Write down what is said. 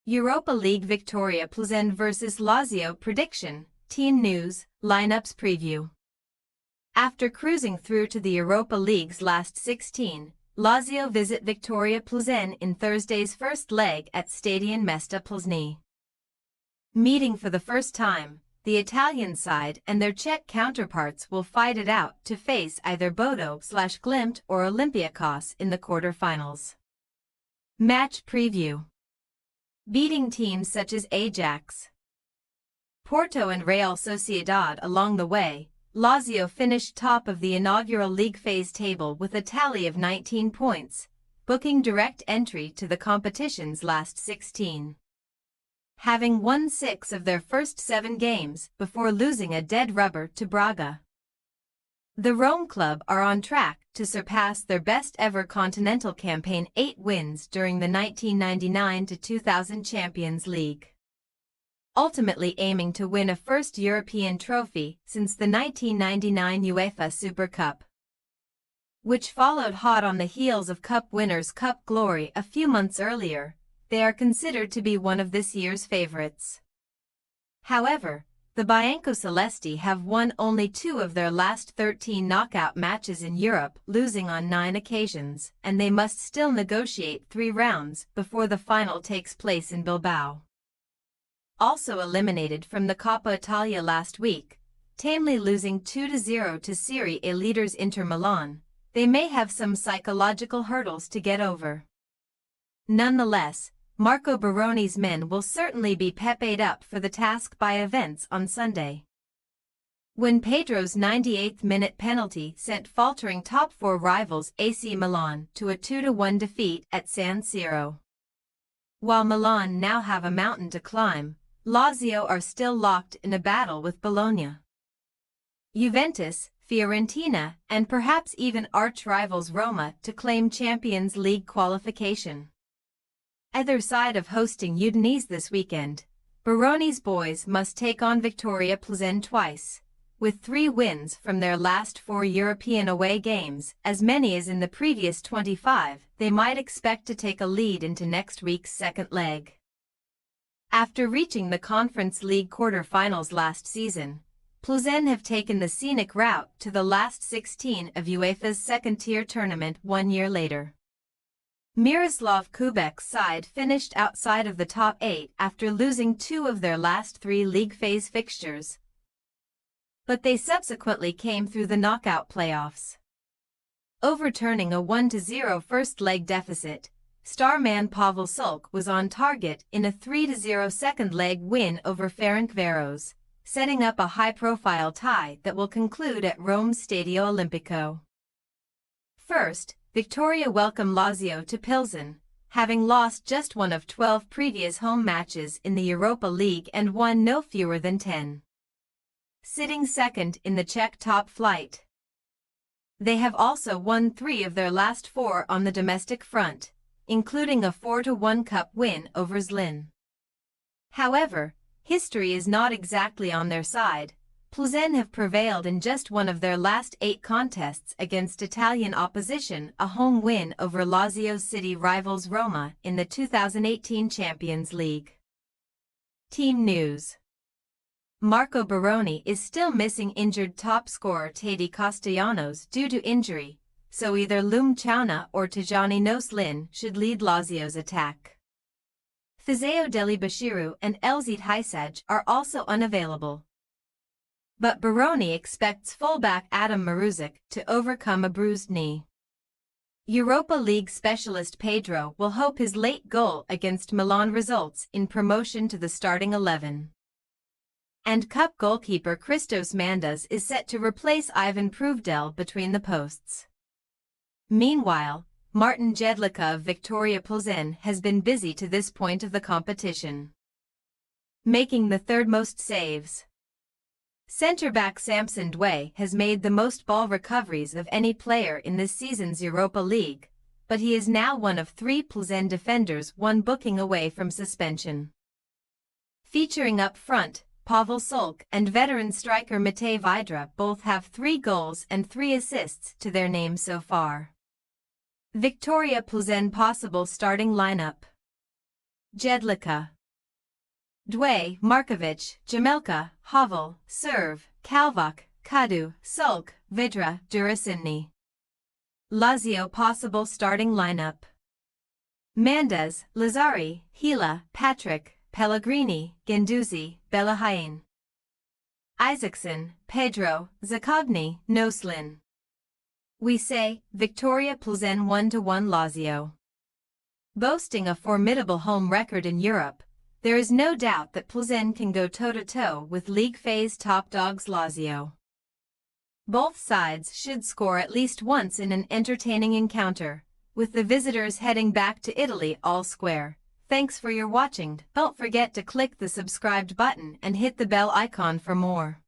Europa League Viktoria Plzen vs Lazio prediction, team news, lineups preview. After cruising through to the Europa League's last 16, Lazio visit Viktoria Plzen in Thursday's first leg at Stadion Mesta Plzeň. Meeting for the first time, the Italian side and their Czech counterparts will fight it out to face either Bodo/Glimt or Olympiacos in the quarter-finals. Match preview. Beating teams such as Ajax, Porto and Real Sociedad along the way, Lazio finished top of the inaugural league phase table with a tally of 19 points, booking direct entry to the competition's last 16. Having won 6 of their first 7 games before losing a dead rubber to Braga. The Rome club are on track to surpass their best-ever continental campaign 8 wins during the 1999-2000 Champions League, ultimately aiming to win a first European trophy since the 1999 UEFA Super Cup, which followed hot on the heels of Cup Winners' Cup glory a few months earlier. They are considered to be one of this year's favorites. However, the Biancocelesti have won only 2 of their last 13 knockout matches in Europe, losing on 9 occasions, and they must still negotiate 3 rounds before the final takes place in Bilbao. Also eliminated from the Coppa Italia last week, tamely losing 2-0 to Serie A leaders Inter Milan, they may have some psychological hurdles to get over. Nonetheless, Marco Baroni's men will certainly be pepped up for the task by events on Sunday, when Pedro's 98th-minute penalty sent faltering top 4 rivals AC Milan to a 2-1 defeat at San Siro. While Milan now have a mountain to climb, Lazio are still locked in a battle with Bologna, Juventus, Fiorentina, and perhaps even arch-rivals Roma to claim Champions League qualification. Either side of hosting Udinese this weekend, Baroni's boys must take on Viktoria Plzen twice. With 3 wins from their last 4 European away games, as many as in the previous 25, they might expect to take a lead into next week's second leg. After reaching the Conference League quarter-finals last season, Plzen have taken the scenic route to the last 16 of UEFA's second-tier tournament 1 year later. Miroslav Kubek's side finished outside of the top 8 after losing 2 of their last 3 league phase fixtures, but they subsequently came through the knockout playoffs, overturning a 1-0 first-leg deficit. Starman Pavel Sulk was on target in a 3-0 second-leg win over Ferencváros, setting up a high-profile tie that will conclude at Rome's Stadio Olimpico. First, Viktoria welcome Lazio to Plzen, having lost just 1 of 12 previous home matches in the Europa League and won no fewer than 10. Sitting second in the Czech top flight, they have also won 3 of their last 4 on the domestic front, including a 4-1 cup win over Zlin. However, history is not exactly on their side. Plzen have prevailed in just 1 of their last 8 contests against Italian opposition, a home win over Lazio city rivals Roma in the 2018 Champions League. Team news. Marco Baroni is still missing injured top scorer Teddy Castellanos due to injury, so either Loum Chauna or Tijani Noslin should lead Lazio's attack. Fizeo Delibashiru and Elzid Hysaj are also unavailable, but Baroni expects fullback Adam Maruzic to overcome a bruised knee. Europa League specialist Pedro will hope his late goal against Milan results in promotion to the starting 11. And Cup goalkeeper Christos Mandas is set to replace Ivan Pruvdel between the posts. Meanwhile, Martin Jedlicka of Viktoria Plzen has been busy to this point of the competition, making the 3rd most saves. Centre-back Samson Dway has made the most ball recoveries of any player in this season's Europa League, but he is now one of 3 Plzen defenders, 1 booking away from suspension. Featuring up front, Pavel Sulk and veteran striker Matej Vydra both have 3 goals and 3 assists to their names so far. Viktoria Plzen possible starting lineup. Jedlicka, Dway, Markovic, Jamelka, Havel, Serve, Kalvak, Kadu, Sulk, Vidra, Durasinny. Lazio possible starting lineup. Mendes, Lazzari, Gila, Patrick, Pellegrini, Guendouzi, Bellahain. Isaacson, Pedro, Zakogny, Noslin. We say, Viktoria Plzen 1-1 Lazio. Boasting a formidable home record in Europe, there is no doubt that Plzen can go toe-to-toe with league phase top dogs Lazio. Both sides should score at least once in an entertaining encounter, with the visitors heading back to Italy all square. Thanks for your watching. Don't forget to click the subscribed button and hit the bell icon for more.